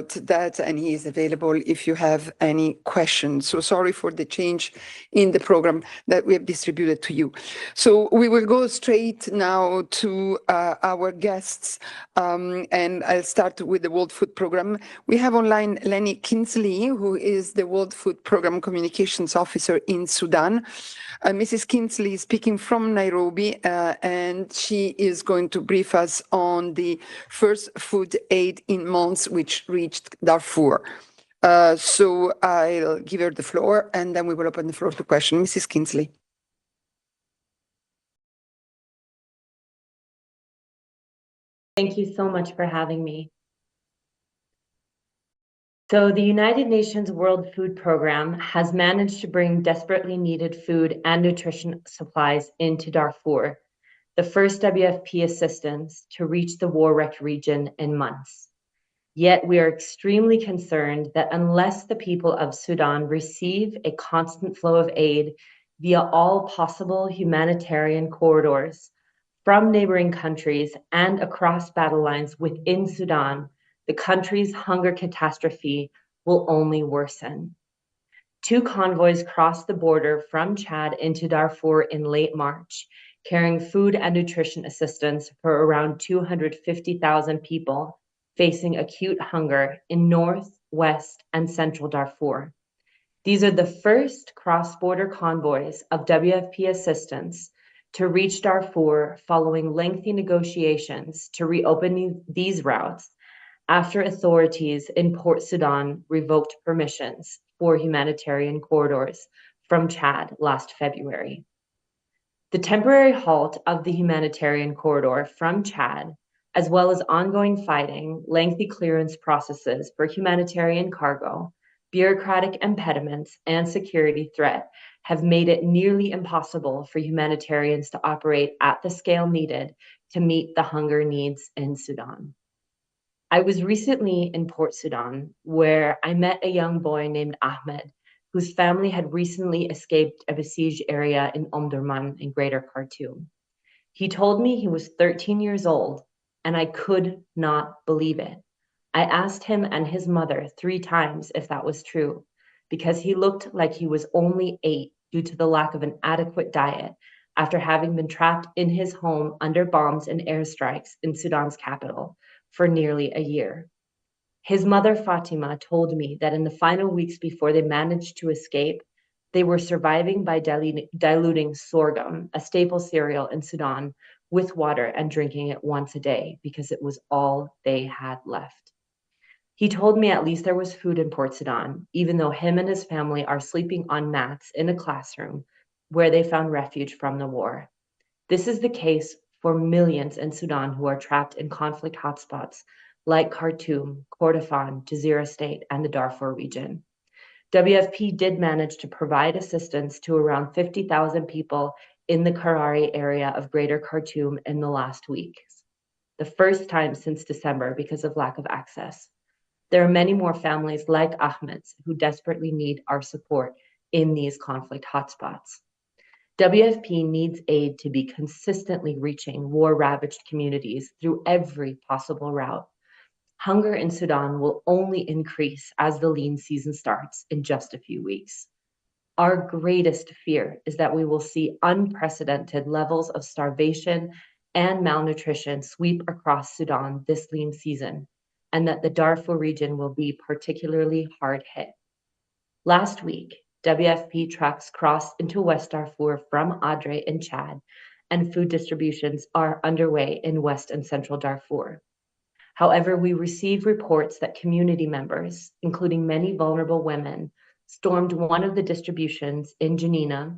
that, and he is available if you have any questions. So sorry for the change in the program that we have distributed to you. So we will go straight now to our guests, and I'll start with the World Food Program. We have online Lenny Kinsley, who is the World Food Program Communications Officer in Sudan. Mrs. Kinsley is speaking from Nairobi, and she is going to brief us on the first food aid in months which reached Darfur. So I'll give her the floor, and then we will open the floor to questions. Mrs. Kinsley. Thank you so much for having me. So the United Nations World Food Program has managed to bring desperately needed food and nutrition supplies into Darfur, the first WFP assistance to reach the war-wrecked region in months. Yet we are extremely concerned that unless the people of Sudan receive a constant flow of aid via all possible humanitarian corridors from neighboring countries and across battle lines within Sudan, the country's hunger catastrophe will only worsen. 2 convoys crossed the border from Chad into Darfur in late March, carrying food and nutrition assistance for around 250,000 people facing acute hunger in North, West, and Central Darfur. These are the first cross-border convoys of WFP assistance to reach Darfur following lengthy negotiations to reopen these routes after authorities in Port Sudan revoked permissions for humanitarian corridors from Chad last February. The temporary halt of the humanitarian corridor from Chad, as well as ongoing fighting, lengthy clearance processes for humanitarian cargo, bureaucratic impediments, and security threat have made it nearly impossible for humanitarians to operate at the scale needed to meet the hunger needs in Sudan. I was recently in Port Sudan, where I met a young boy named Ahmed, whose family had recently escaped a besieged area in Omdurman in Greater Khartoum. He told me he was 13 years old, and I could not believe it. I asked him and his mother 3 times if that was true, because he looked like he was only 8 due to the lack of an adequate diet after having been trapped in his home under bombs and airstrikes in Sudan's capital for nearly a year. His mother, Fatima, told me that in the final weeks before they managed to escape, they were surviving by diluting sorghum, a staple cereal in Sudan, with water and drinking it once a day because it was all they had left. He told me at least there was food in Port Sudan, even though him and his family are sleeping on mats in a classroom where they found refuge from the war. This is the case for millions in Sudan who are trapped in conflict hotspots like Khartoum, Kordofan, Jazeera State, and the Darfur region. WFP did manage to provide assistance to around 50,000 people in the Karari area of Greater Khartoum in the last weeks, the first time since December because of lack of access. There are many more families like Ahmed's who desperately need our support in these conflict hotspots. WFP needs aid to be consistently reaching war-ravaged communities through every possible route. Hunger in Sudan will only increase as the lean season starts in just a few weeks. Our greatest fear is that we will see unprecedented levels of starvation and malnutrition sweep across Sudan this lean season, and that the Darfur region will be particularly hard hit. Last week, WFP trucks crossed into West Darfur from Adre in Chad, and food distributions are underway in West and Central Darfur. However, we received reports that community members, including many vulnerable women, stormed one of the distributions in Janina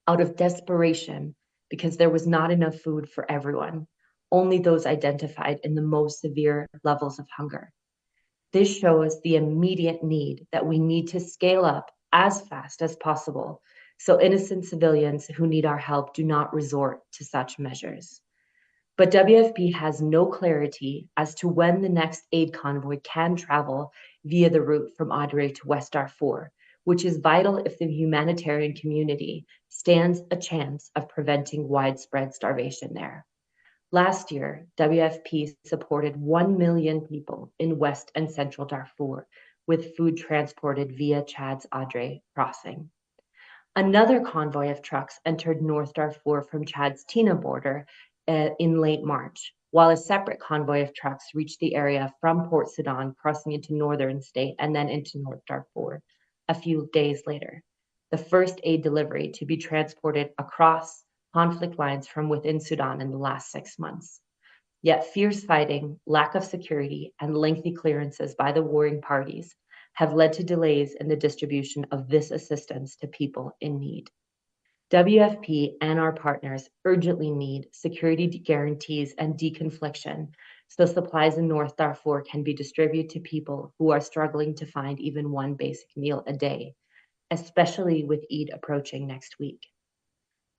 out of desperation because there was not enough food for everyone, only those identified in the most severe levels of hunger. This shows the immediate need that we need to scale up as fast as possible so innocent civilians who need our help do not resort to such measures. But WFP has no clarity as to when the next aid convoy can travel via the route from Adre to West Darfur, which is vital if the humanitarian community stands a chance of preventing widespread starvation there. Last year, WFP supported 1 million people in West and Central Darfur with food transported via Chad's Erez Crossing. Another convoy of trucks entered North Darfur from Chad's Tina border in late March, while a separate convoy of trucks reached the area from Port Sudan, crossing into northern state and then into North Darfur a few days later. The first aid delivery to be transported across conflict lines from within Sudan in the last 6 months. Yet fierce fighting, lack of security, and lengthy clearances by the warring parties have led to delays in the distribution of this assistance to people in need. WFP and our partners urgently need security guarantees and deconfliction so supplies in North Darfur can be distributed to people who are struggling to find even one basic meal a day, especially with Eid approaching next week.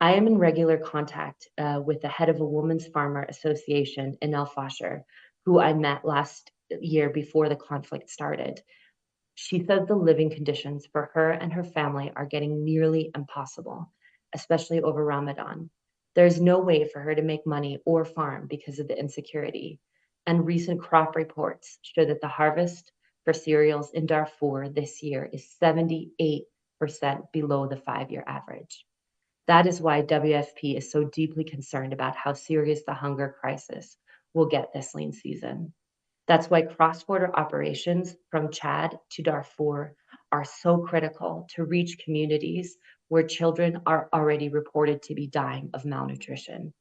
I am in regular contact with the head of a women's farmer association in El Fasher, who I met last year before the conflict started. She says the living conditions for her and her family are getting nearly impossible, especially over Ramadan. There's no way for her to make money or farm because of the insecurity. And recent crop reports show that the harvest for cereals in Darfur this year is 78% below the 5-year average. That is why WFP is so deeply concerned about how serious the hunger crisis will get this lean season. That's why cross-border operations from Chad to Darfur are so critical to reach communities where children are already reported to be dying of malnutrition.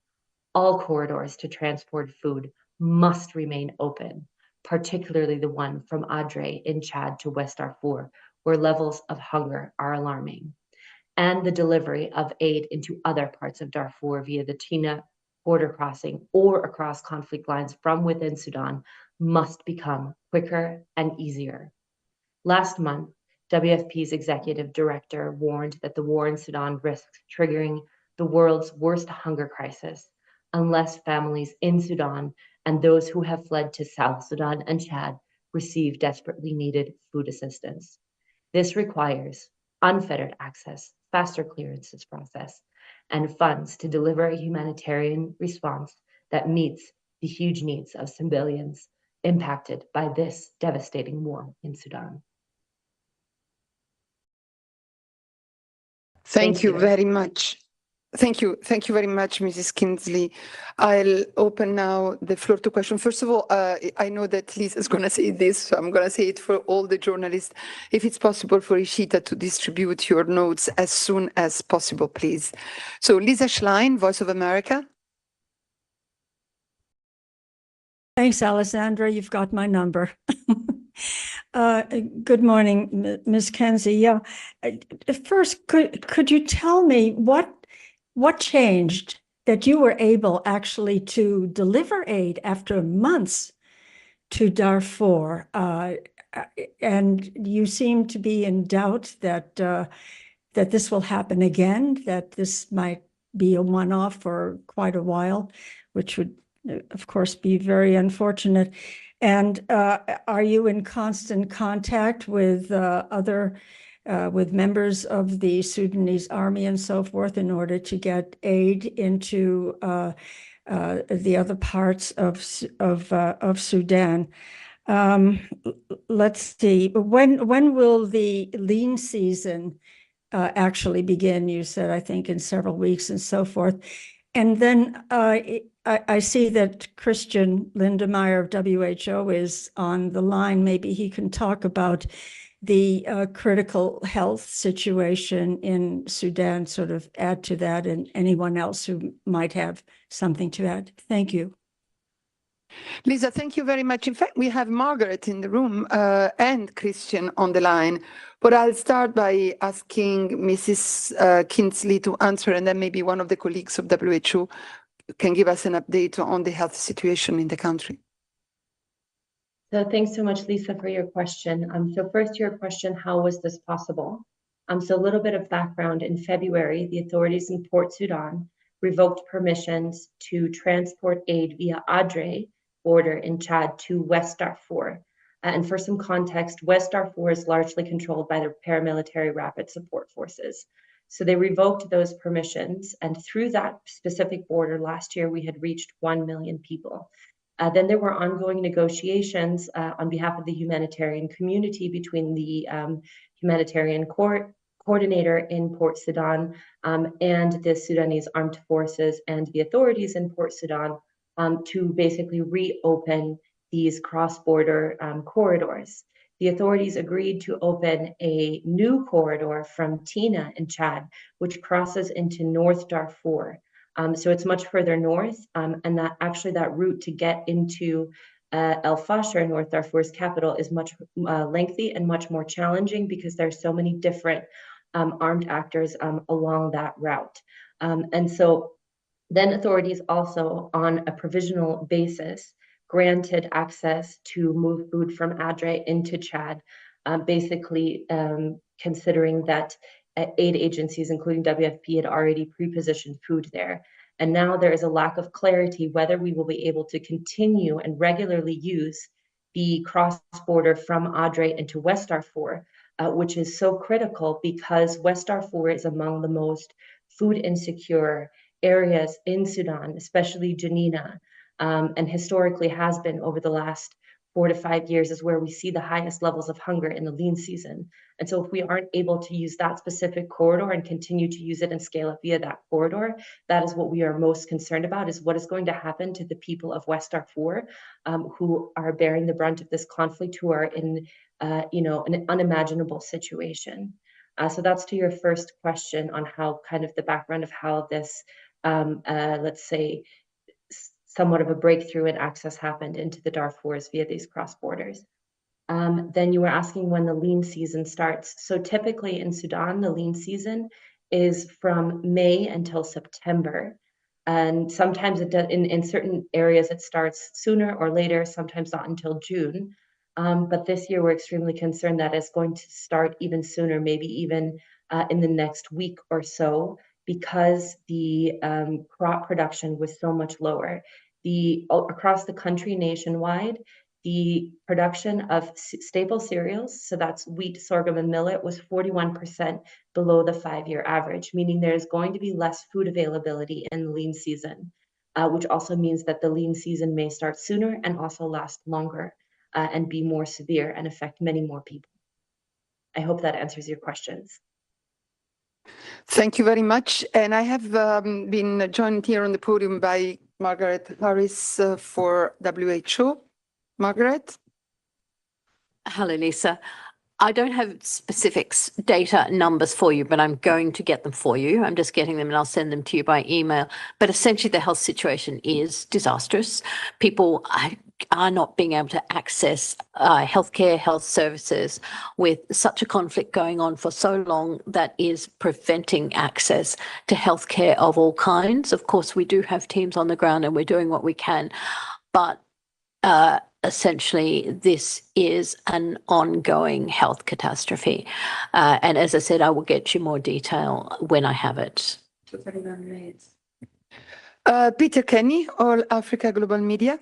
All corridors to transport food must remain open, particularly the one from Adre in Chad to West Darfur, where levels of hunger are alarming, and the delivery of aid into other parts of Darfur via the Tina border crossing or across conflict lines from within Sudan must become quicker and easier. Last month, WFP's executive director warned that the war in Sudan risks triggering the world's worst hunger crisis unless families in Sudan and those who have fled to South Sudan and Chad receive desperately needed food assistance. This requires unfettered access, faster clearances process, and funds to deliver a humanitarian response that meets the huge needs of civilians impacted by this devastating war in Sudan. Thank you very much. Thank you. Thank you very much, Mrs. Kinsley. I'll open now the floor to questions. First of all, I know that Lisa is going to say this, so I'm going to say it for all the journalists. If it's possible for Ishita to distribute your notes as soon as possible, please. So Lisa Schlein, Voice of America. Thanks, Alessandra. You've got my number. Good morning, Ms. Kenzie. Yeah. First, could you tell me what changed that you were able actually to deliver aid after months to Darfur? And you seem to be in doubt that this will happen again, that this might be a one-off for quite a while, which would, of course, be very unfortunate. And are you in constant contact with with members of the Sudanese army and so forth in order to get aid into the other parts of Sudan? Let's see. When will the lean season actually begin? You said, I think, in several weeks and so forth. And then I see that Christian Lindemeyer of WHO is on the line. Maybe he can talk about the critical health situation in Sudan, sort of add to that, and anyone else who might have something to add. Thank you. Lisa, thank you very much. In fact, we have Margaret in the room and Christian on the line. But I'll start by asking Mrs. Kinsley to answer, and then maybe one of the colleagues of WHO can give us an update on the health situation in the country. So thanks so much, Lisa, for your question. So first, your question, how was this possible? So a little bit of background. In February, the authorities in Port Sudan revoked permissions to transport aid via Adre border in Chad to West Darfur. And for some context, West Darfur is largely controlled by the paramilitary rapid support forces. So they revoked those permissions, and through that specific border last year, we had reached 1 million people. Then there were ongoing negotiations on behalf of the humanitarian community between the humanitarian coordinator in Port Sudan and the Sudanese armed forces and the authorities in Port Sudan to basically reopen these cross-border corridors. The authorities agreed to open a new corridor from Tina in Chad, which crosses into North Darfur. So it's much further north, and that route to get into El Fasher, North Darfur's capital, is much lengthy and much more challenging because there's so many different armed actors along that route. And so then authorities also, on a provisional basis, granted access to move food from Adre into Chad, basically considering that aid agencies, including WFP, had already pre-positioned food there. And now there is a lack of clarity whether we will be able to continue and regularly use the cross-border from Adre into West Darfur, which is so critical because West Darfur is among the most food insecure areas in Sudan, especially Janina, and historically has been over the last 4 to 5 years, is where we see the highest levels of hunger in the lean season. And so if we aren't able to use that specific corridor and continue to use it and scale up via that corridor, that is what we are most concerned about, is what is going to happen to the people of West Darfur who are bearing the brunt of this conflict, who are in an unimaginable situation. So that's to your first question on how kind of the background of how this, let's say, somewhat of a breakthrough in access happened into the Darfurs via these cross borders. Then you were asking when the lean season starts. So typically in Sudan, the lean season is from May until September. And sometimes in certain areas it starts sooner or later, sometimes not until June. But this year we're extremely concerned that it's going to start even sooner, maybe even in the next week or so, because the crop production was so much lower. Across the country nationwide, the production of staple cereals, so that's wheat, sorghum, and millet, was 41% below the 5-year average, meaning there's going to be less food availability in the lean season, which also means that the lean season may start sooner and also last longer and be more severe and affect many more people. I hope that answers your questions. Thank you very much. And I have been joined here on the podium by Margaret Harris for WHO. Margaret? Hello, Lisa. I don't have specifics, data, numbers for you, but I'm going to get them for you. I'm just getting them and I'll send them to you by email. But essentially, the health situation is disastrous. People are not being able to access healthcare, health services with such a conflict going on for so long that is preventing access to healthcare of all kinds. Of course, we do have teams on the ground and we're doing what we can, but essentially, this is an ongoing health catastrophe. And as I said, I will get you more detail when I have it. Peter Kenny, All Africa Global Media.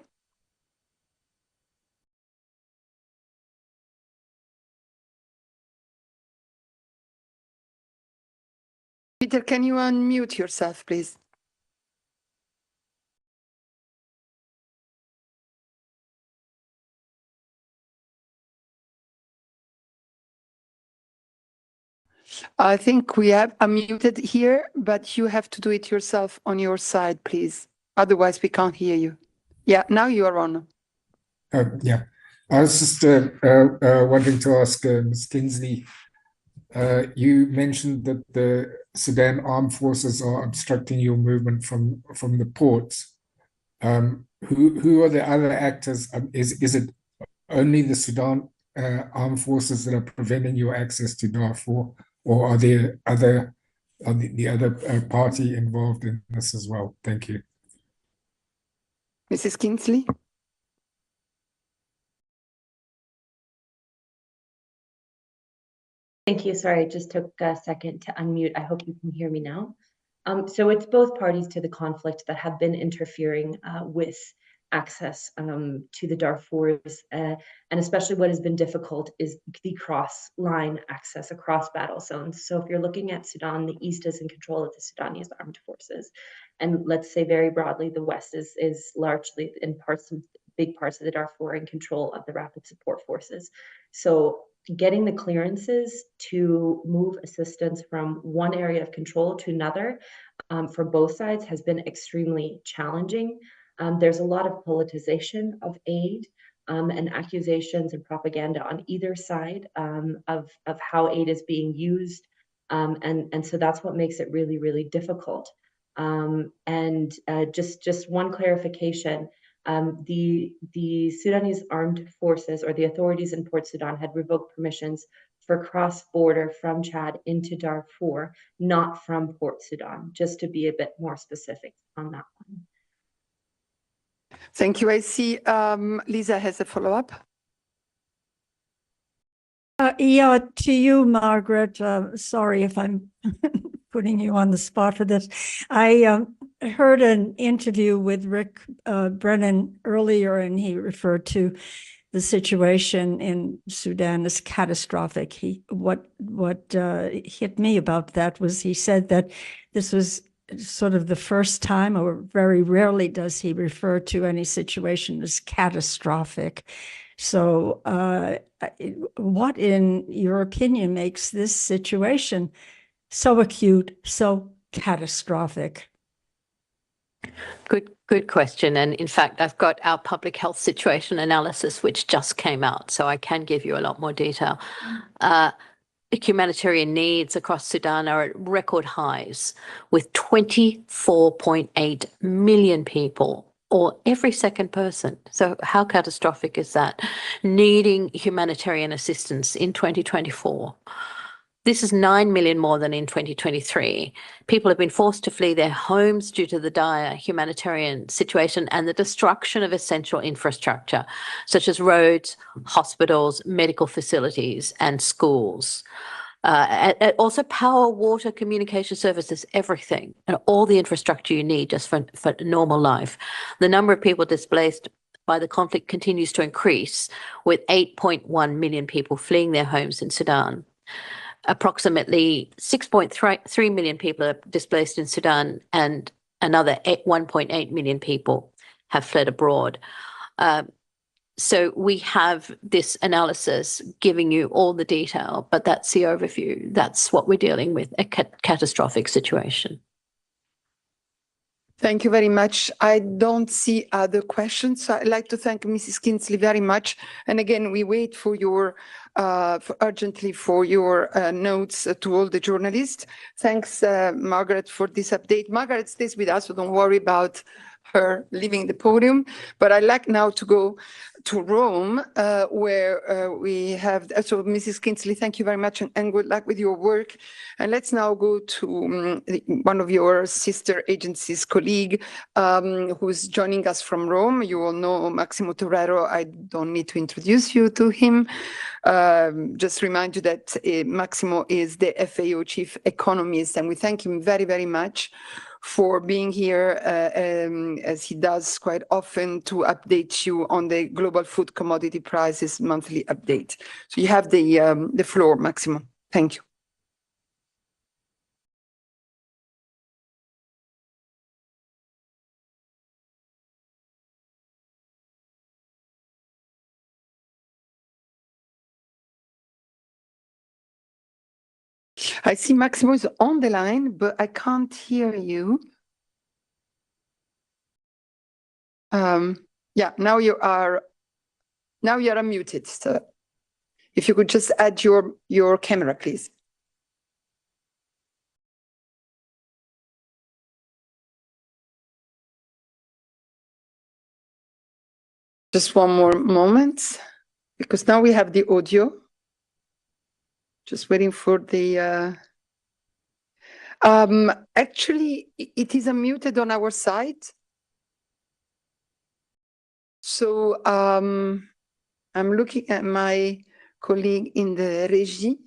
Peter, can you unmute yourself, please? I think we have unmuted here, but you have to do it yourself on your side, please. Otherwise, we can't hear you. Yeah, now you are on. Yeah, I was just wanting to ask Ms. Kinsley, you mentioned that the Sudan armed forces are obstructing your movement from the ports. Who are the other actors? Is it only the Sudan armed forces that are preventing your access to Darfur, or are there the other party involved in this as well? Thank you. Mrs. Kinsley? Thank you. Sorry, it just took a second to unmute. I hope you can hear me now. So it's both parties to the conflict that have been interfering with access to the Darfurs, and especially what has been difficult is the cross-line access across battle zones. So if you're looking at Sudan, the east is in control of the Sudanese armed forces, and let's say very broadly, the west is largely in big parts of the Darfur in control of the rapid support forces. So getting the clearances to move assistance from one area of control to another for both sides has been extremely challenging. There's a lot of politicization of aid and accusations and propaganda on either side of how aid is being used. And so that's what makes it really, really difficult. Just one clarification, the Sudanese armed forces or the authorities in Port Sudan had revoked permissions for cross-border from Chad into Darfur, not from Port Sudan, just to be a bit more specific on that one. Thank you. I see Lisa has a follow-up. Yeah, to you, Margaret. Sorry if I'm putting you on the spot for this. I heard an interview with Rick Brennan earlier, and he referred to the situation in Sudan as catastrophic. What hit me about that was he said that this was sort of the first time, or very rarely does he refer to any situation as catastrophic. So what, in your opinion, makes this situation so acute, so catastrophic? Good question. And in fact, I've got our public health situation analysis, which just came out, so I can give you a lot more detail. Humanitarian needs across Sudan are at record highs, with 24.8 million people, or every second person. So how catastrophic is that? Needing humanitarian assistance in 2024. This is 9 million more than in 2023. People have been forced to flee their homes due to the dire humanitarian situation and the destruction of essential infrastructure, such as roads, hospitals, medical facilities, and schools. Also power, water, communication services, everything, and all the infrastructure you need just for normal life. The number of people displaced by the conflict continues to increase, with 8.1 million people fleeing their homes in Sudan. Approximately 6.3 million people are displaced in Sudan, and another 1.8 million people have fled abroad. So we have this analysis giving you all the detail, but that's the overview. That's what we're dealing with, a catastrophic situation. Thank you very much. I don't see other questions. So I'd like to thank Mrs. Kingsley very much. And again, we wait for your urgently for your notes to all the journalists. Thanks, Margaret, for this update. Margaret stays with us, so don't worry about her leaving the podium. But I'd like now to go to Rome, where we have, so Mrs. Kingsley, thank you very much, and good luck with your work. And let's now go to one of your sister agencies colleague, who's joining us from Rome. You all know Massimo Torero. I don't need to introduce you to him. Just remind you that Massimo is the FAO chief economist, and we thank him very, very much for being here, as he does quite often, to update you on the global food commodity prices monthly update. So you have the floor, Massimo. Thank you. I see Massimo is on the line, but I can't hear you. Yeah, now you are unmuted. So if you could just add your camera, please. Just one more moment, because now we have the audio. Just waiting for the... Actually, it is unmuted on our side. So I'm looking at my colleague in the régie.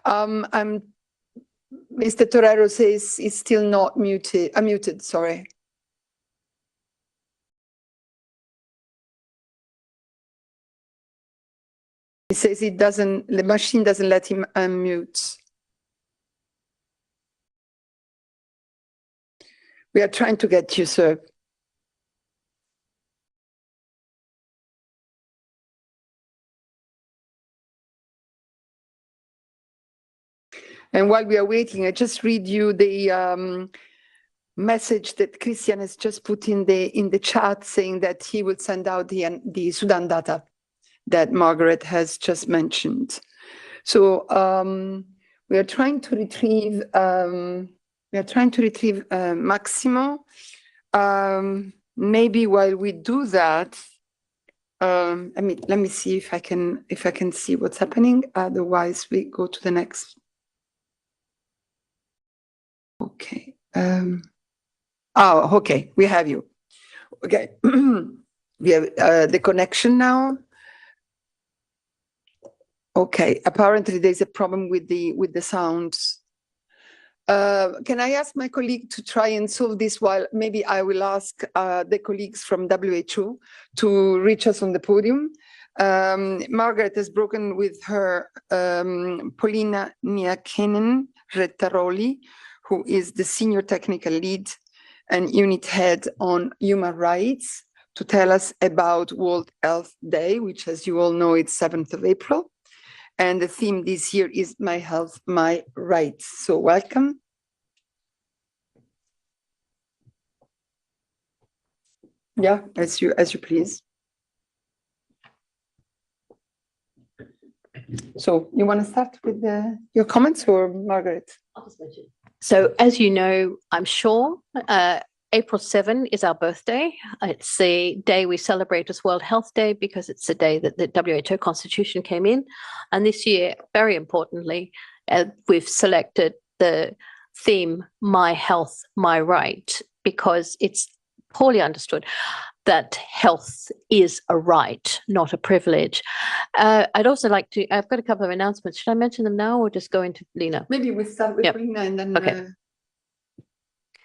Mr. Torero says it's still not muted. Muted, sorry. He says the machine doesn't let him unmute. We are trying to get you, sir. And while we are waiting, I just read you the message that Christian has just put in the chat, saying that he will send out the Sudan data that Margaret has just mentioned. So we are trying to retrieve Maximo. Maybe while we do that, let me see if I can see what's happening. Otherwise, we go to the next. Okay. Okay. We have you. Okay. We have the connection now. Okay. Apparently, there's a problem with the sounds. Can I ask my colleague to try and solve this while maybe I will ask the colleagues from WHO to reach us on the podium? Margaret has broken with her Polina Niakinen-Rettaroli, who is the senior technical lead and unit head on human rights, to tell us about World Health Day, which, as you all know, it's 7th of April. And the theme this year is My Health, My Rights. So welcome. Yeah, as you please. So you want to start with your comments, or Margaret? So as you know, I'm sure, April 7 is our birthday. It's the day we celebrate as World Health Day because it's the day that the WHO Constitution came in. And this year, very importantly, we've selected the theme, My Health, My Right, because it's poorly understood that health is a right, not a privilege. I'd also like to, I've got a couple of announcements. Should I mention them now or just go into Lena? Maybe we start with Lena and then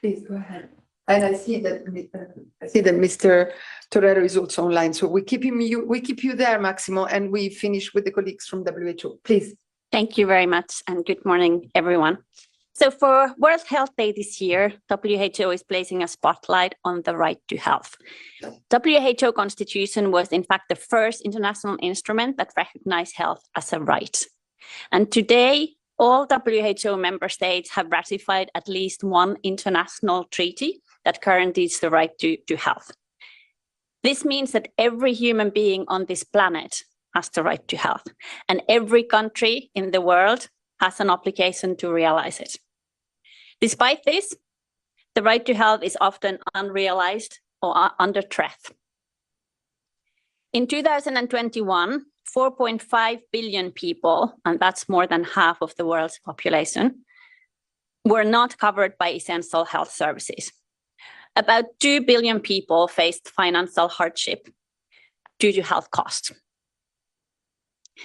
please go ahead. And I see that Mr. Torero is also online. So we keep you there, Maximo, and we finish with the colleagues from WHO. Please. Thank you very much, and good morning, everyone. So for World Health Day this year, WHO is placing a spotlight on the right to health. WHO Constitution was in fact the first international instrument that recognized health as a right. And today, all WHO member states have ratified at least one international treaty that guarantees the right to health. This means that every human being on this planet has the right to health, and every country in the world has an obligation to realize it. Despite this, the right to health is often unrealized or under threat. In 2021, 4.5 billion people, and that's more than half of the world's population, were not covered by essential health services. About 2 billion people faced financial hardship due to health costs.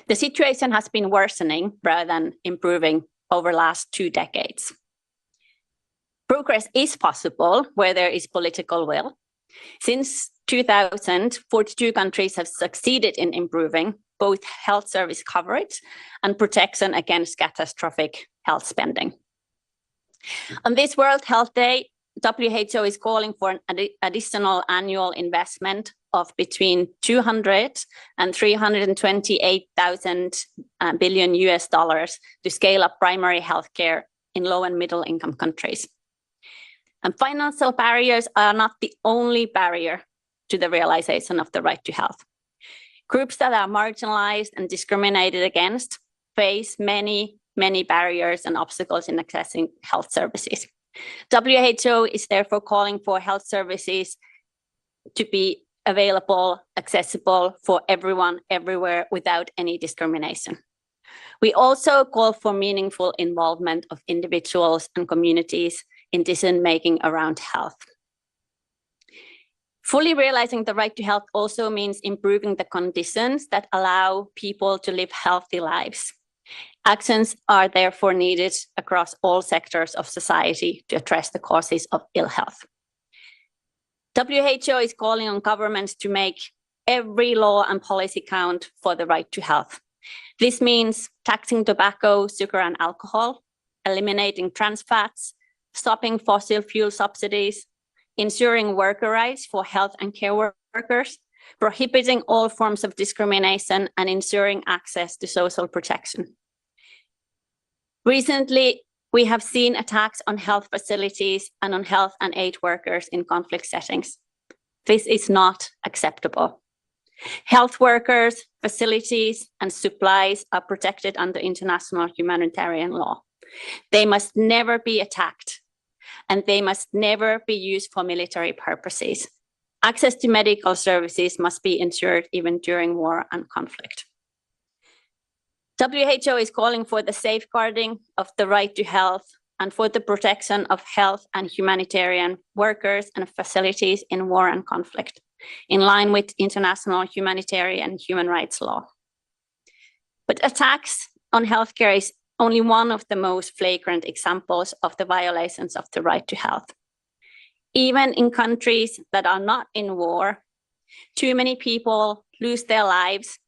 The situation has been worsening rather than improving over the last 2 decades. Progress is possible where there is political will. Since 2000, 42 countries have succeeded in improving both health service coverage and protection against catastrophic health spending. On this World Health Day, WHO is calling for an additional annual investment of between 200 and 328,000 billion US dollars to scale up primary healthcare in low and middle income countries. And financial barriers are not the only barrier to the realization of the right to health. Groups that are marginalized and discriminated against face many barriers and obstacles in accessing health services. WHO is therefore calling for health services to be available, accessible for everyone, everywhere, without any discrimination. We also call for meaningful involvement of individuals and communities in decision-making around health. Fully realizing the right to health also means improving the conditions that allow people to live healthy lives. Actions are therefore needed across all sectors of society to address the causes of ill health. WHO is calling on governments to make every law and policy count for the right to health. This means taxing tobacco, sugar, and alcohol, eliminating trans fats, stopping fossil fuel subsidies, ensuring worker rights for health and care workers, prohibiting all forms of discrimination, and ensuring access to social protection. Recently, we have seen attacks on health facilities and on health and aid workers in conflict settings. This is not acceptable. Health workers, facilities, and supplies are protected under international humanitarian law. They must never be attacked, and they must never be used for military purposes. Access to medical services must be ensured even during war and conflict. WHO is calling for the safeguarding of the right to health and for the protection of health and humanitarian workers and facilities in war and conflict, in line with international humanitarian and human rights law. But attacks on healthcare is only one of the most flagrant examples of the violations of the right to health. Even in countries that are not in war, too many people lose their lives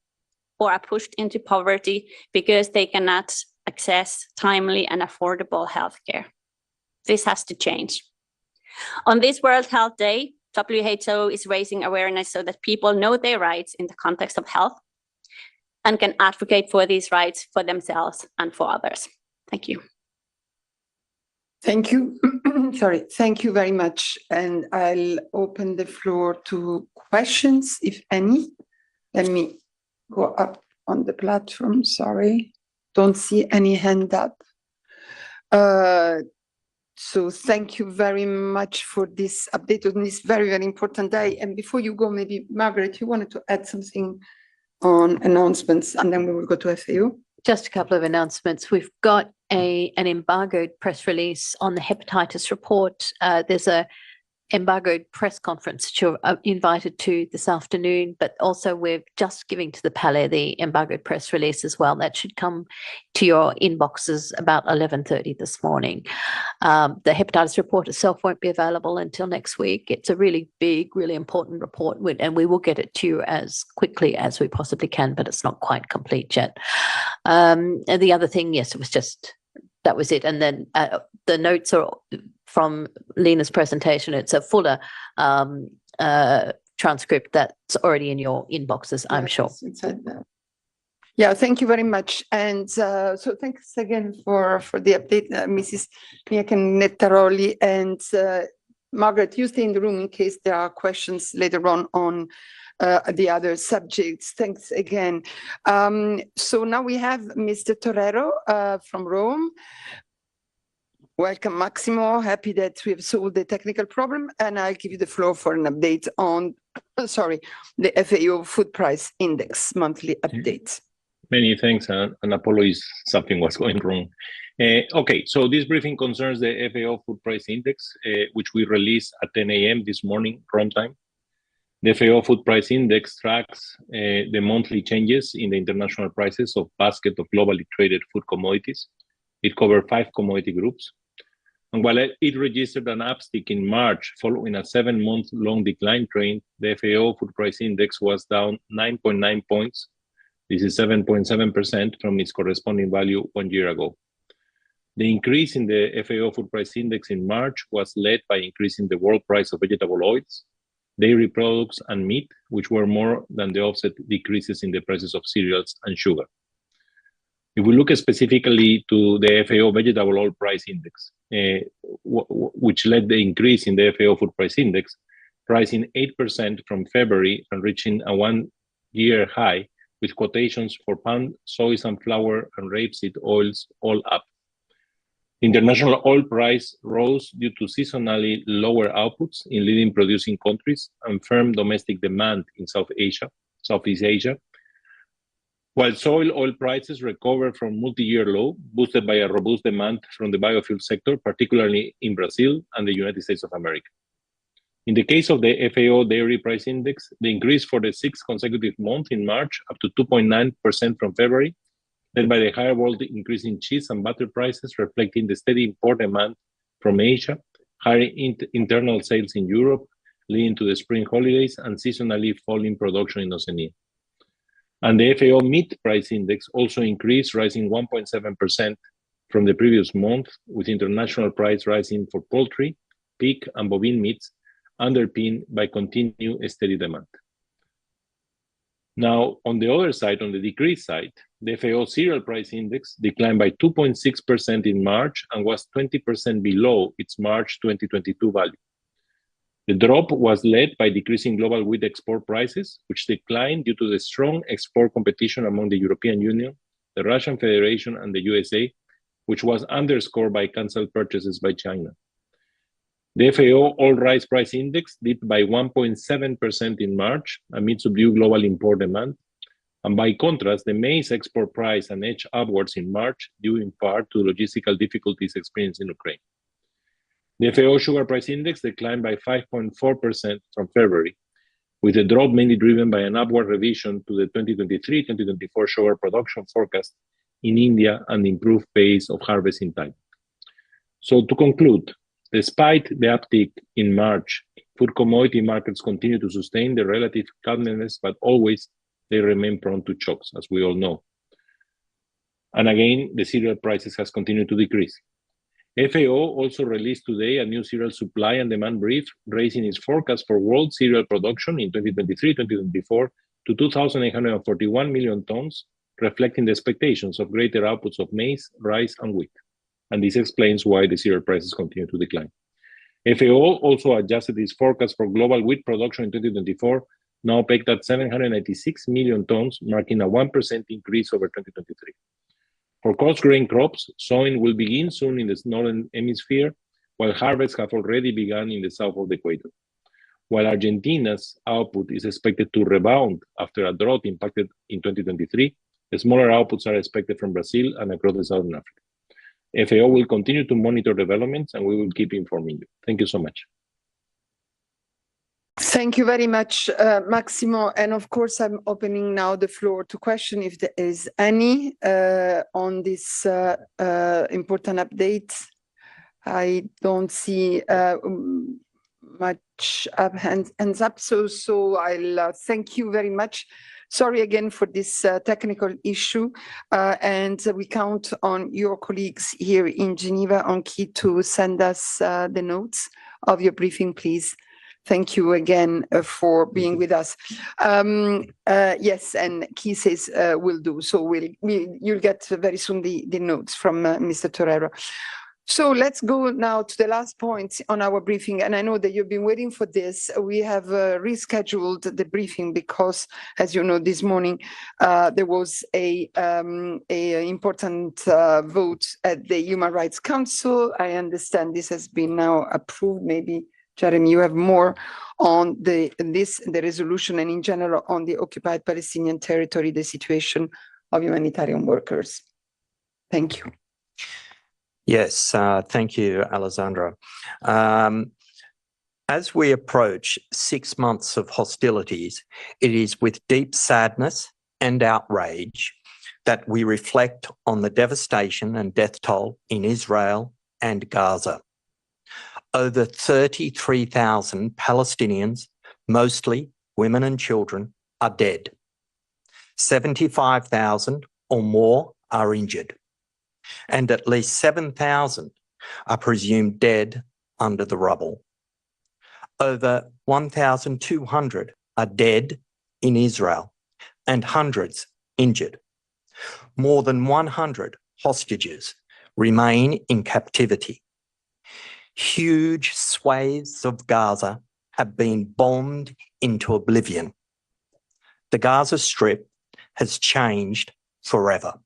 or are pushed into poverty because they cannot access timely and affordable healthcare. This has to change. On this World Health Day, WHO is raising awareness so that people know their rights in the context of health and can advocate for these rights for themselves and for others. Thank you. Thank you. Sorry, thank you very much. And I'll open the floor to questions, if any. Let me go up on the platform. Sorry, don't see any hand up. So thank you very much for this update on this very, very important day. And before you go, maybe Margaret, you wanted to add something on announcements, and then we will go to FAO. Just a couple of announcements. We've got an embargoed press release on the hepatitis report. There's a embargoed press conference that you're invited to this afternoon, but also we're just giving to the Palais the embargoed press release as well. That should come to your inboxes about 11:30 this morning. The hepatitis report itself won't be available until next week. It's a really big, really important report, and we will get it to you as quickly as we possibly can, but it's not quite complete yet. And the other thing, yes, it was just, that was it. And then the notes are from Lena's presentation. It's a fuller transcript that's already in your inboxes, I'm sure. Yeah, thank you very much. And so thanks again for the update, Mrs. Nettaroli. And Margaret, you stay in the room in case there are questions later on the other subjects. Thanks again. So now we have Mr. Torero from Rome. Welcome, Maximo. Happy that we have solved the technical problem, and I'll give you the floor for an update on, the FAO Food Price Index monthly update. Many thanks, and apologies, something was going wrong. Okay, so this briefing concerns the FAO Food Price Index, which we released at 10 a.m. this morning, Rome time. The FAO Food Price Index tracks the monthly changes in the international prices of basket of globally traded food commodities. It covers 5 commodity groups. And while it registered an uptick in March following a 7-month-long decline trend, the FAO Food Price Index was down 9.9 points. This is 7.7% from its corresponding value 1 year ago. The increase in the FAO Food Price Index in March was led by increasing the world price of vegetable oils, dairy products, and meat, which were more than the offset decreases in the prices of cereals and sugar. If we look specifically to the FAO Vegetable Oil Price Index, which led the increase in the FAO Food Price Index, rising 8% from February and reaching a 1-year high, with quotations for palm, soy, sunflower, and rapeseed oils all up. The international oil price rose due to seasonally lower outputs in leading producing countries and firm domestic demand in Southeast Asia, while soy oil prices recovered from multi-year low, boosted by a robust demand from the biofuel sector, particularly in Brazil and the United States of America. In the case of the FAO Dairy Price Index, the increase for the 6th consecutive month in March, up to 2.9% from February, led by the higher world increase in cheese and butter prices, reflecting the steady import demand from Asia, higher internal sales in Europe, leading to the spring holidays, and seasonally falling production in Oceania. And the FAO meat price index also increased, rising 1.7% from the previous month, with international price rising for poultry, pig, and bovine meats, underpinned by continued steady demand. Now, on the other side, on the decrease side, the FAO cereal price index declined by 2.6% in March and was 20% below its March 2022 value. The drop was led by decreasing global wheat export prices, which declined due to the strong export competition among the European Union, the Russian Federation, and the USA, which was underscored by canceled purchases by China. The FAO all rice price index dipped by 1.7% in March amid subdued global import demand. And by contrast, the maize export price edged upwards in March, due in part to logistical difficulties experienced in Ukraine. The FAO sugar price index declined by 5.4% from February, with the drop mainly driven by an upward revision to the 2023-2024 sugar production forecast in India and the improved pace of harvest in time. So to conclude, despite the uptick in March, food commodity markets continue to sustain their relative calmness, but always they remain prone to shocks, as we all know. And again, the cereal prices has continued to decrease. FAO also released today a new cereal supply and demand brief, raising its forecast for world cereal production in 2023-2024 to 2,841 million tons, reflecting the expectations of greater outputs of maize, rice, and wheat. And this explains why the cereal prices continue to decline. FAO also adjusted its forecast for global wheat production in 2024, now pegged at 796 million tons, marking a 1% increase over 2023. For coarse grain crops, sowing will begin soon in the northern hemisphere, while harvests have already begun in the south of the equator. While Argentina's output is expected to rebound after a drought impacted in 2023, the smaller outputs are expected from Brazil and across the Southern Africa. FAO will continue to monitor developments, and we will keep informing you. Thank you so much. Thank you very much, Maximo. And of course, I'm opening now the floor to question if there is any on this important update. I don't see much hands up, so I'll thank you very much. Sorry again for this technical issue, and we count on your colleagues here in Geneva on Key to send us the notes of your briefing, please. Thank you again for being with us. Yes, and Key says will do. So you'll get very soon the notes from Mr. Torero. So let's go now to the last point on our briefing. And I know that you've been waiting for this. We have rescheduled the briefing because, as you know, this morning there was a important vote at the Human Rights Council. I understand this has been now approved. Maybe Jeremy, you have more on the resolution and in general on the occupied Palestinian territory, the situation of humanitarian workers. Thank you. Yes, thank you, Alessandra. As we approach 6 months of hostilities, it is with deep sadness and outrage that we reflect on the devastation and death toll in Israel and Gaza. Over 33,000 Palestinians, mostly women and children, are dead. 75,000 or more are injured, and at least 7,000 are presumed dead under the rubble. Over 1,200 are dead in Israel and hundreds injured. More than 100 hostages remain in captivity. Huge swathes of Gaza have been bombed into oblivion. The Gaza Strip has changed forever.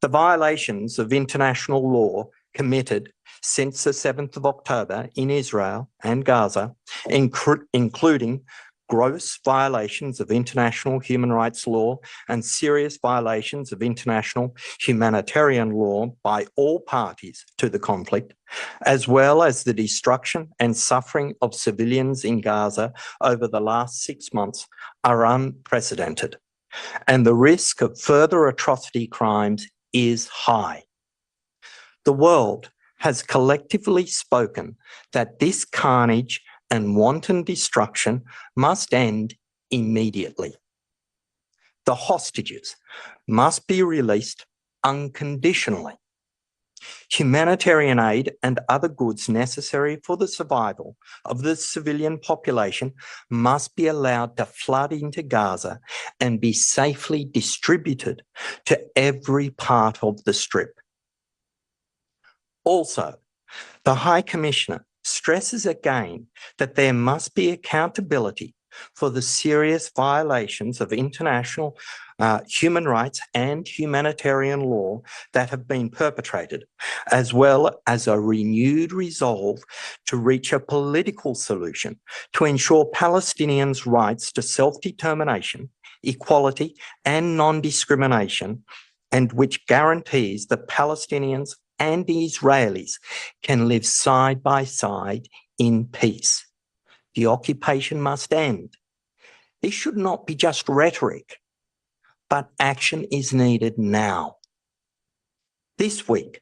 The violations of international law committed since the 7th of October in Israel and Gaza, including gross violations of international human rights law and serious violations of international humanitarian law by all parties to the conflict, as well as the destruction and suffering of civilians in Gaza over the last 6 months, are unprecedented. and the risk of further atrocity crimes is high. The world has collectively spoken that this carnage and wanton destruction must end immediately. The hostages must be released unconditionally. Humanitarian aid and other goods necessary for the survival of the civilian population must be allowed to flood into Gaza and be safely distributed to every part of the Strip. Also, the High Commissioner stresses again that there must be accountability for the serious violations of international human rights and humanitarian law that have been perpetrated, as well as a renewed resolve to reach a political solution to ensure Palestinians' rights to self-determination, equality and non-discrimination, and which guarantees that Palestinians and the Israelis can live side by side in peace. The occupation must end. This should not be just rhetoric, but action is needed now. This week,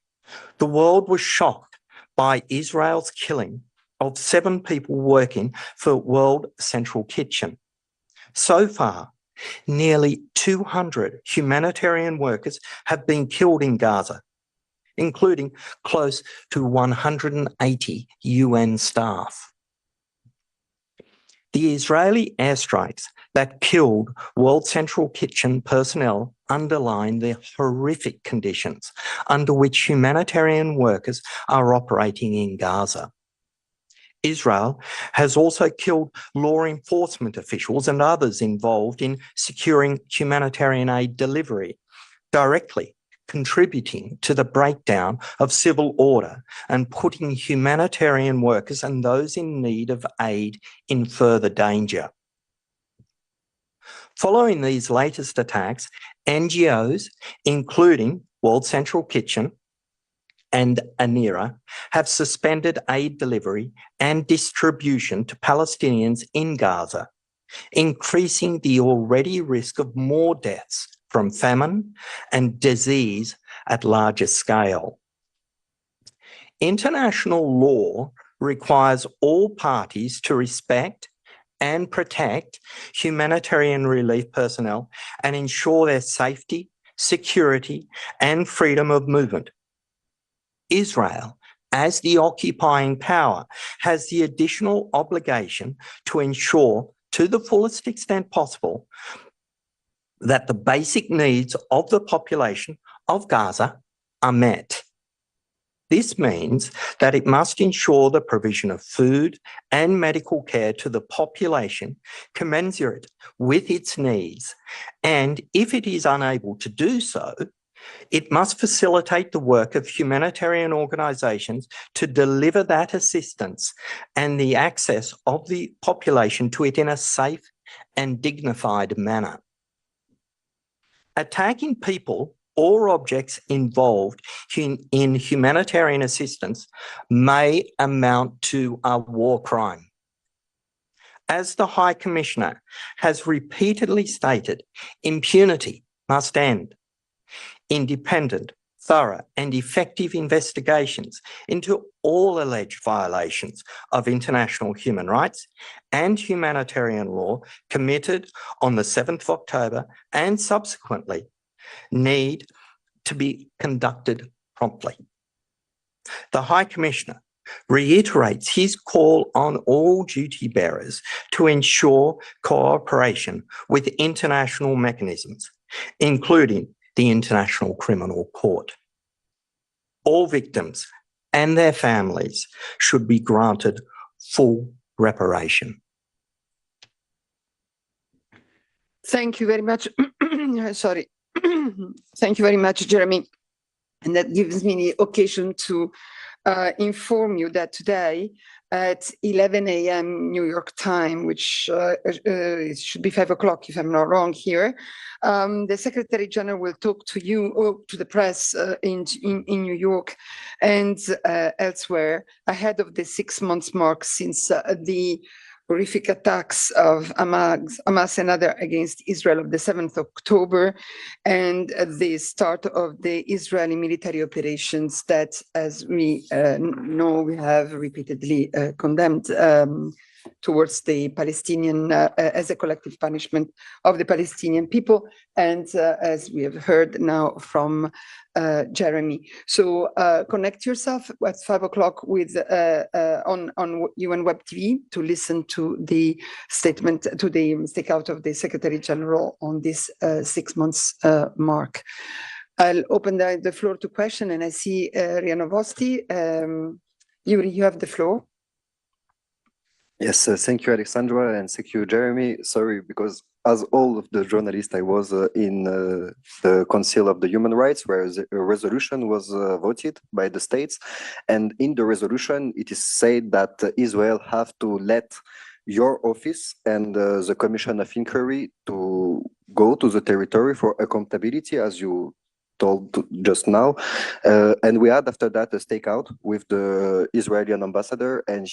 the world was shocked by Israel's killing of 7 people working for World Central Kitchen. So far, nearly 200 humanitarian workers have been killed in Gaza, including close to 180 UN staff. The Israeli airstrikes that killed World Central Kitchen personnel underline the horrific conditions under which humanitarian workers are operating in Gaza. Israel has also killed law enforcement officials and others involved in securing humanitarian aid delivery, directly contributing to the breakdown of civil order and putting humanitarian workers and those in need of aid in further danger. Following these latest attacks, NGOs, including World Central Kitchen and ANIRA, have suspended aid delivery and distribution to Palestinians in Gaza, increasing the already risk of more deaths from famine and disease at larger scale. International law requires all parties to respect and protect humanitarian relief personnel and ensure their safety, security, and freedom of movement. Israel, as the occupying power, has the additional obligation to ensure, to the fullest extent possible, that the basic needs of the population of Gaza are met. This means that it must ensure the provision of food and medical care to the population commensurate with its needs, and if it is unable to do so, it must facilitate the work of humanitarian organisations to deliver that assistance and the access of the population to it in a safe and dignified manner. Attacking people or objects involved in humanitarian assistance may amount to a war crime. As the High Commissioner has repeatedly stated, impunity must end. Independent, thorough and effective investigations into all alleged violations of international human rights and humanitarian law committed on the 7th of October and subsequently need to be conducted promptly. The High Commissioner reiterates his call on all duty bearers to ensure cooperation with international mechanisms, including the International Criminal Court. All victims and their families should be granted full reparation. Thank you very much. Sorry. Thank you very much, Jeremy. And that gives me the occasion to inform you that today at 11 a.m. New York time, which it should be 5 o'clock if I'm not wrong here, the Secretary General will talk to you, or to the press in New York and elsewhere ahead of the 6 months mark since the horrific attacks of Hamas and other against Israel of the 7th of October and the start of the Israeli military operations that, as we know, we have repeatedly condemned towards the Palestinian, as a collective punishment of the Palestinian people, and as we have heard now from Jeremy. So connect yourself at 5 o'clock with on UN Web TV to listen to the statement, to the stakeout of the Secretary General on this 6 months mark. I'll open the floor to question, and I see Rianovosti. Yuri, you have the floor. Yes, thank you, Alexandra, and thank you, Jeremy. Sorry, because as all of the journalists, I was in the Council of the Human Rights, where a resolution was voted by the states. And in the resolution, it is said that Israel have to let your office and the Commission of Inquiry to go to the territory for accountability, as you told just now, and we had after that a stakeout with the Israeli ambassador, and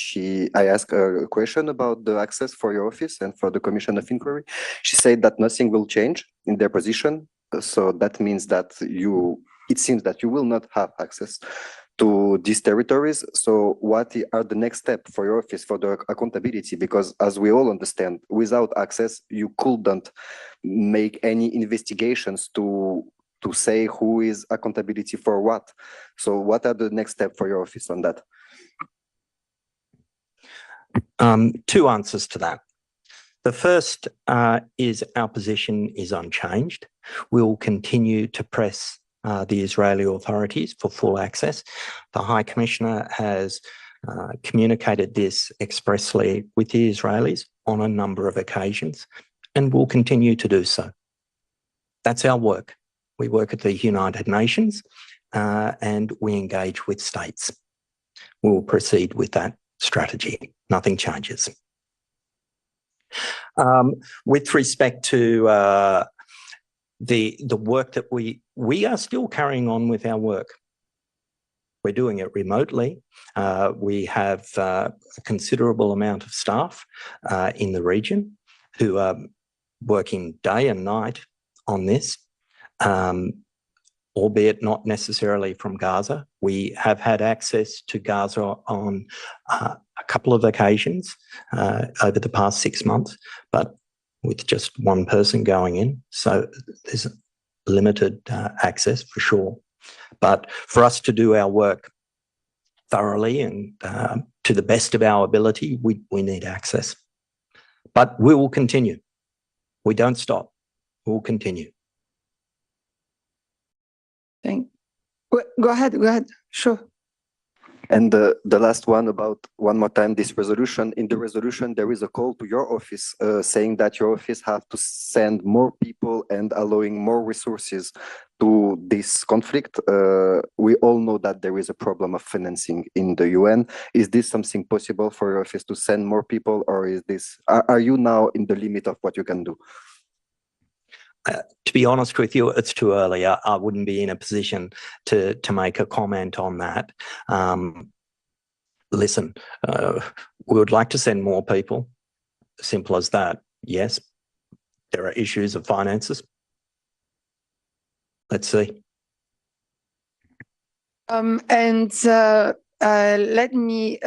I asked her a question about the access for your office and for the Commission of Inquiry. She said that nothing will change in their position, so that means that it seems that you will not have access to these territories. So what are the next steps for your office for the accountability? Because as we all understand, without access, you couldn't make any investigations to say who is accountability for what. So what are the next steps for your office on that? Two answers to that. The first is our position is unchanged. We'll continue to press the Israeli authorities for full access. The High Commissioner has communicated this expressly with the Israelis on a number of occasions, and will continue to do so. That's our work. We work at the United Nations and we engage with states. We'll proceed with that strategy. Nothing changes. With respect to the work that we are still carrying on with our work. We're doing it remotely. We have a considerable amount of staff in the region who are working day and night on this. Albeit not necessarily from Gaza. We have had access to Gaza on a couple of occasions over the past 6 months, but with just one person going in. So there's limited access for sure. But for us to do our work thoroughly and to the best of our ability, we need access. But we will continue. We don't stop. We'll continue. Go ahead. Sure. And the last one about, one more time, this resolution. In the resolution, there is a call to your office saying that your office have to send more people and allowing more resources to this conflict. We all know that there is a problem of financing in the UN. Is this something possible for your office to send more people, or is this, are you now in the limit of what you can do? To be honest with you, it's too early. I wouldn't be in a position to make a comment on that. Listen, we would like to send more people. Simple as that. Yes, there are issues of finances. Let's see. Let me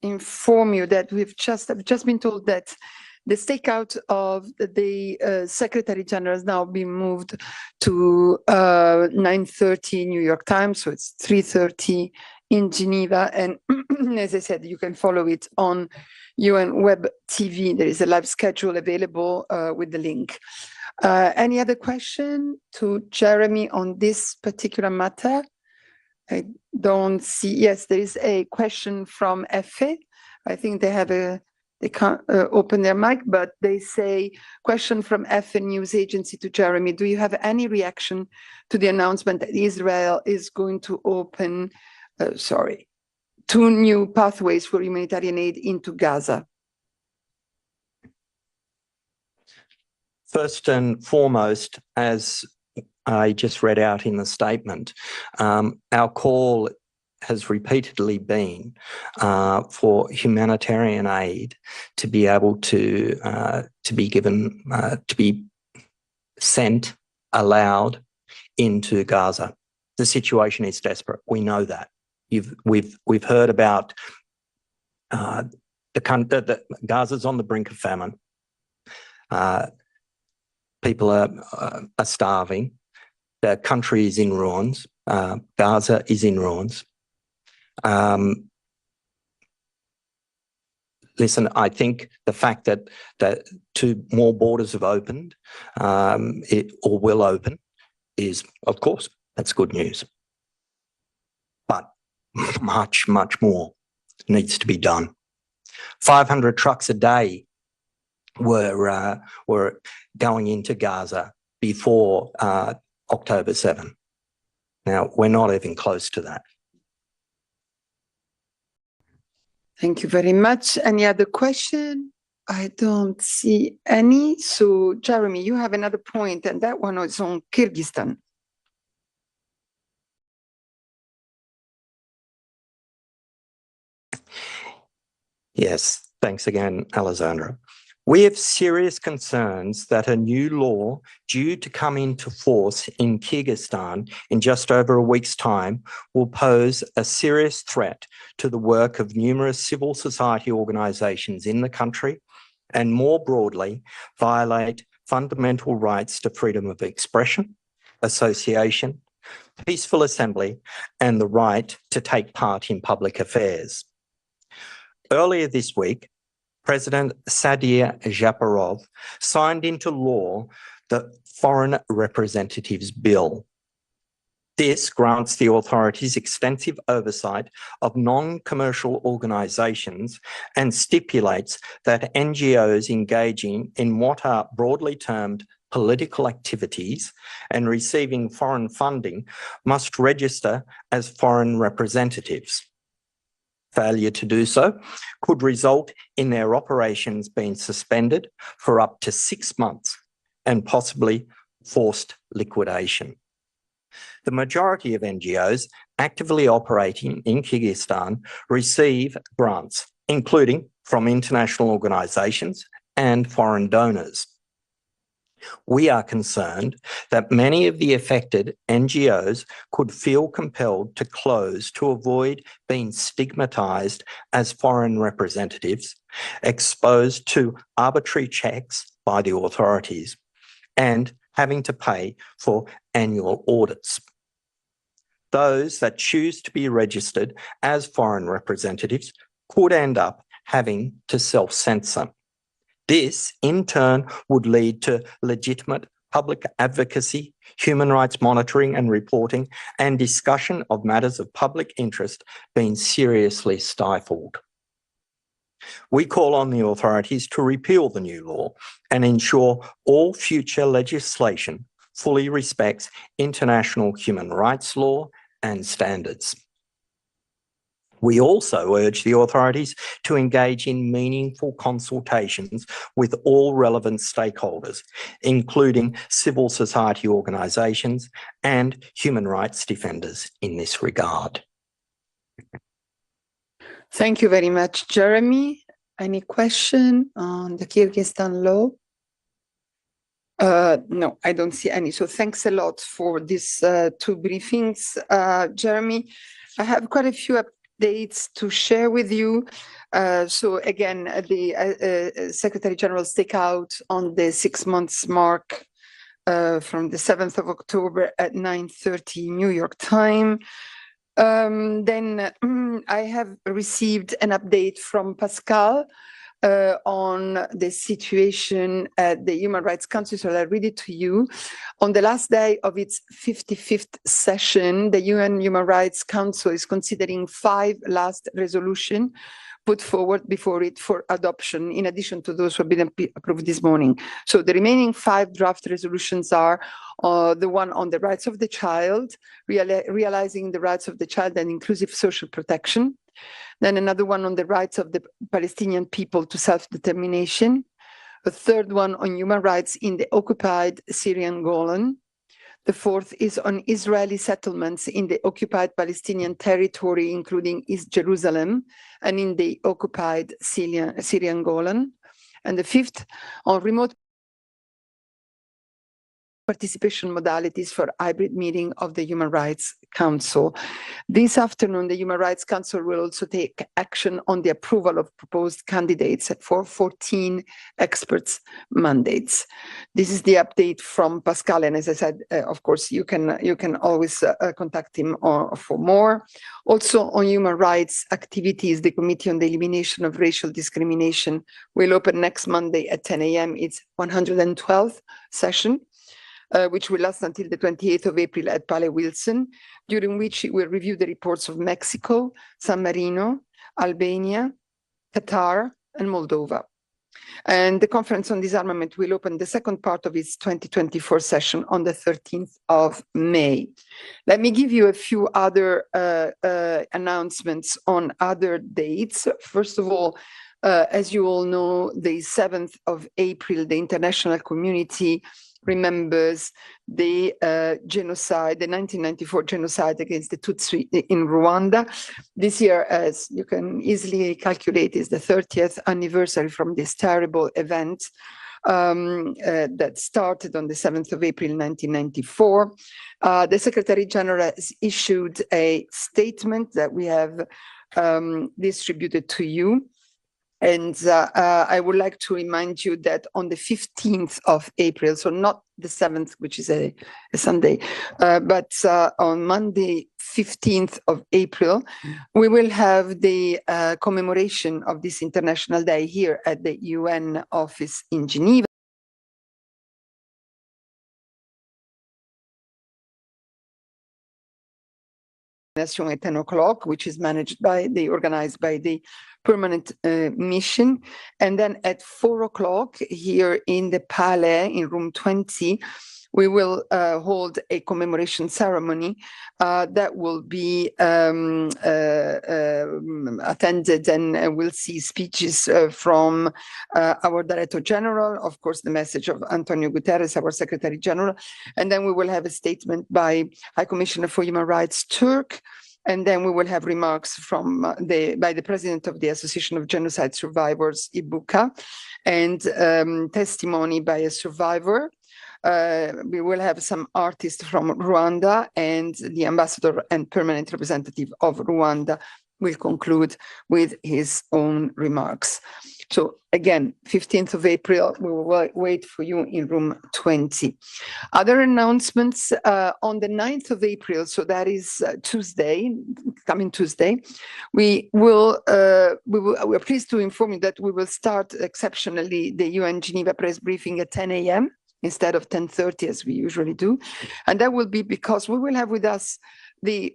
inform you that I've just been told that the stakeout of the Secretary General has now been moved to 9:30 New York time, so it's 3:30 in Geneva. And as I said, you can follow it on UN Web TV. There is a live schedule available with the link. Any other question to Jeremy on this particular matter? I don't see. Yes, there is a question from EFE. I think they can't open their mic, but they say, question from EFE News Agency to Jeremy. Do you have any reaction to the announcement that Israel is going to open, 2 new pathways for humanitarian aid into Gaza? First and foremost, as I just read out in the statement, our call has repeatedly been for humanitarian aid to be able to be given, to be sent, allowed into Gaza. The situation is desperate. We know that. We've heard about Gaza's on the brink of famine. People are starving. The country is in ruins. Gaza is in ruins. Listen, I think the fact that 2 more borders have opened, or will open, is, of course, that's good news. But much, much more needs to be done. 500 trucks a day were going into Gaza before October 7. Now, we're not even close to that. Thank you very much. Any other question? I don't see any. So, Jeremy, you have another point, and that one is on Kyrgyzstan. Yes, thanks again, Alessandra. We have serious concerns that a new law due to come into force in Kyrgyzstan in just over a week's time will pose a serious threat to the work of numerous civil society organisations in the country and, more broadly, violate fundamental rights to freedom of expression, association, peaceful assembly, and the right to take part in public affairs. Earlier this week, President Sadir Japarov signed into law the Foreign Representatives Bill. This grants the authorities extensive oversight of non-commercial organisations and stipulates that NGOs engaging in what are broadly termed political activities and receiving foreign funding must register as foreign representatives. Failure to do so could result in their operations being suspended for up to 6 months and possibly forced liquidation. The majority of NGOs actively operating in Kyrgyzstan receive grants, including from international organisations and foreign donors. We are concerned that many of the affected NGOs could feel compelled to close to avoid being stigmatised as foreign representatives, exposed to arbitrary checks by the authorities, and having to pay for annual audits. Those that choose to be registered as foreign representatives could end up having to self-censor. This, in turn, would lead to legitimate public advocacy, human rights monitoring and reporting, and discussion of matters of public interest being seriously stifled. We call on the authorities to repeal the new law and ensure all future legislation fully respects international human rights law and standards. We also urge the authorities to engage in meaningful consultations with all relevant stakeholders, including civil society organisations and human rights defenders in this regard. Thank you very much, Jeremy. Any question on the Kyrgyzstan law? No, I don't see any. So thanks a lot for these 2 briefings, Jeremy. I have quite a few updates to share with you. So again, the Secretary General stakeout on the 6 months mark from the 7th of October at 9:30 New York time. Then I have received an update from Pascal on the situation at the Human Rights Council, so I'll read it to you. On the last day of its 55th session, the UN Human Rights Council is considering 5 last resolutions put forward before it for adoption, in addition to those who have been approved this morning. So the remaining 5 draft resolutions are the one on the rights of the child, realizing the rights of the child and inclusive social protection. Then another one on the rights of the Palestinian people to self-determination. A third one on human rights in the occupied Syrian Golan. The fourth is on Israeli settlements in the occupied Palestinian territory, including East Jerusalem and in the occupied Syrian Golan. And the fifth on remote participation modalities for hybrid meeting of the Human Rights Council. This afternoon, the Human Rights Council will also take action on the approval of proposed candidates for 14 experts' mandates. This is the update from Pascal, and as I said, of course, you can always contact him for more. Also on human rights activities, the Committee on the Elimination of Racial Discrimination will open next Monday at 10 a.m. its 112th session. Which will last until the 28th of April at Palais Wilson, during which it will review the reports of Mexico, San Marino, Albania, Qatar, and Moldova. And the Conference on Disarmament will open the second part of its 2024 session on the 13th of May. Let me give you a few other announcements on other dates. First of all, as you all know, the 7th of April, the international community remembers the genocide, the 1994 genocide against the Tutsi in Rwanda. This year, as you can easily calculate, is the 30th anniversary from this terrible event that started on the 7th of April, 1994. The Secretary General has issued a statement that we have distributed to you. And I would like to remind you that on the 15th of April, so not the 7th, which is a Sunday, but on Monday, 15th of April, we will have the commemoration of this International Day here at the UN office in Geneva. At 10 o'clock, which is organized by the permanent mission. And then at 4 o'clock here in the Palais in room 20, we will hold a commemoration ceremony that will be attended, and we'll see speeches from our Director General, of course, the message of Antonio Guterres, our Secretary General, and then we will have a statement by High Commissioner for Human Rights Turk, and then we will have remarks from by the President of the Association of Genocide Survivors, Ibuka, and testimony by a survivor. We will have some artists from Rwanda, and the ambassador and permanent representative of Rwanda will conclude with his own remarks. So again, 15th of April, we will wait for you in room 20. Other announcements on the 9th of April, so that is Tuesday, coming Tuesday, we are pleased to inform you that we will start exceptionally the UN Geneva press briefing at 10 a.m. instead of 10:30 as we usually do. And that will be because we will have with us the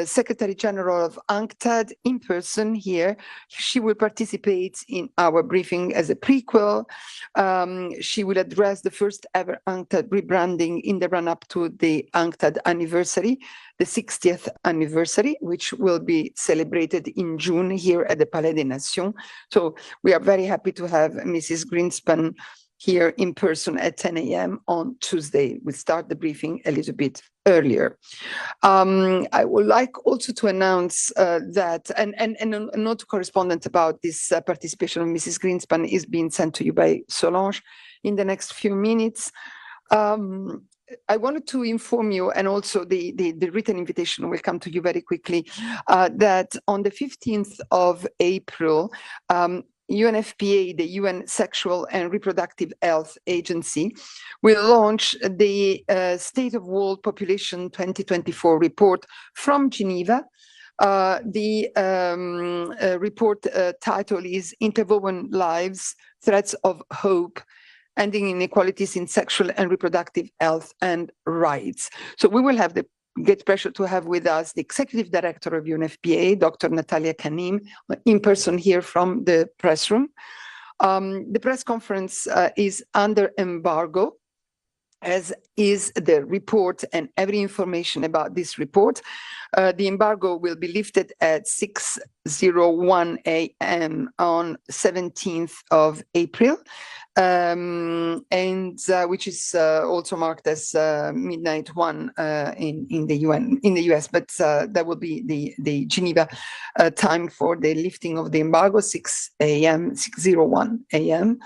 Secretary General of UNCTAD in person here. She will participate in our briefing as a prequel. She will address the first ever UNCTAD rebranding in the run-up to the UNCTAD anniversary, the 60th anniversary, which will be celebrated in June here at the Palais des Nations. So we are very happy to have Mrs. Greenspan here in person at 10 a.m. on Tuesday. We start the briefing a little bit earlier. I would like also to announce that, and a note to correspondent about this participation of Mrs. Greenspan is being sent to you by Solange in the next few minutes. I wanted to inform you, and also the written invitation will come to you very quickly, that on the 15th of April, UNFPA, the UN Sexual and Reproductive Health Agency, will launch the State of World Population 2024 report from Geneva. The report title is Interwoven Lives, Threads of Hope, Ending Inequalities in Sexual and Reproductive Health and Rights. So we will have the great pleasure to have with us the Executive Director of UNFPA, Dr. Natalia Kanim, in person here from the press room. The press conference is under embargo, as is the report and every information about this report. The embargo will be lifted at 6:01 a.m. on 17th of April, and which is also marked as midnight 1 in the US, but that will be the Geneva time for the lifting of the embargo, 6:01 a.m.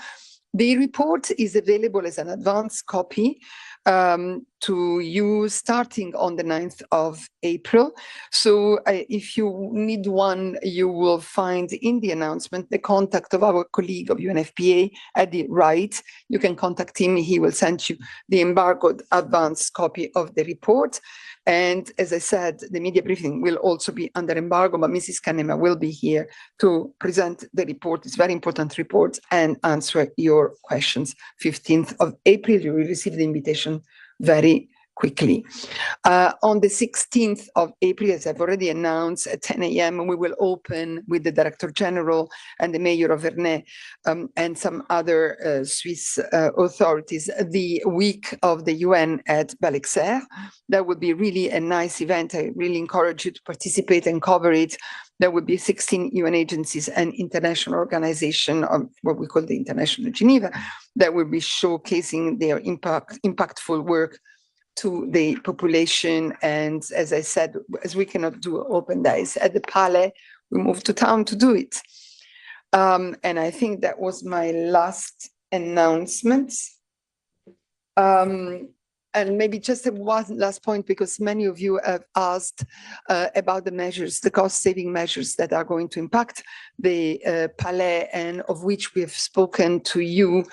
The report is available as an advance copy to you starting on the 9th of April. So if you need one, you will find in the announcement the contact of our colleague of UNFPA at the right. You can contact him. He will send you the embargoed advance copy of the report. And as I said, the media briefing will also be under embargo, but Mrs. Kanema will be here to present the report. It's a very important report and answer your questions. 15th of April, you will receive the invitation very quickly. On the 16th of April, as I've already announced, at 10 a.m., we will open with the Director General and the Mayor of Ernée and some other Swiss authorities the week of the UN at Bel-Exer. That would be really a nice event. I really encourage you to participate and cover it. There would be 16 UN agencies and international organization of what we call the International Geneva that will be showcasing their impactful work to the population. And as I said, as we cannot do open days at the Palais, we moved to town to do it. And I think that was my last announcement. And maybe just one last point, because many of you have asked about the measures, the cost-saving measures that are going to impact the Palais, and of which we have spoken to you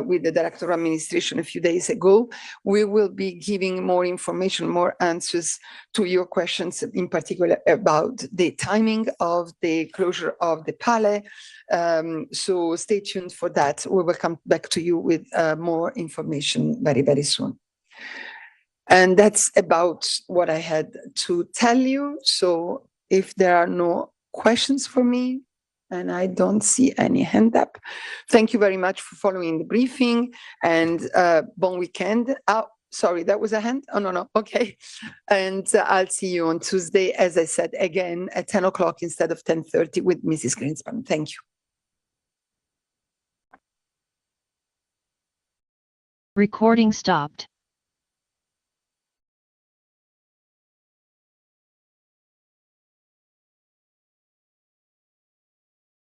with the Director of Administration a few days ago. We will be giving more information, more answers to your questions, in particular about the timing of the closure of the Palais. So stay tuned for that. We will come back to you with more information very, very soon. And that's about what I had to tell you. So if there are no questions for me, and I don't see any hand up, thank you very much for following the briefing, and bon weekend. Oh, sorry, that was a hand? Oh, no, okay. And I'll see you on Tuesday, as I said, again, at 10 o'clock instead of 10:30 with Mrs. Greenspan. Thank you. Recording stopped.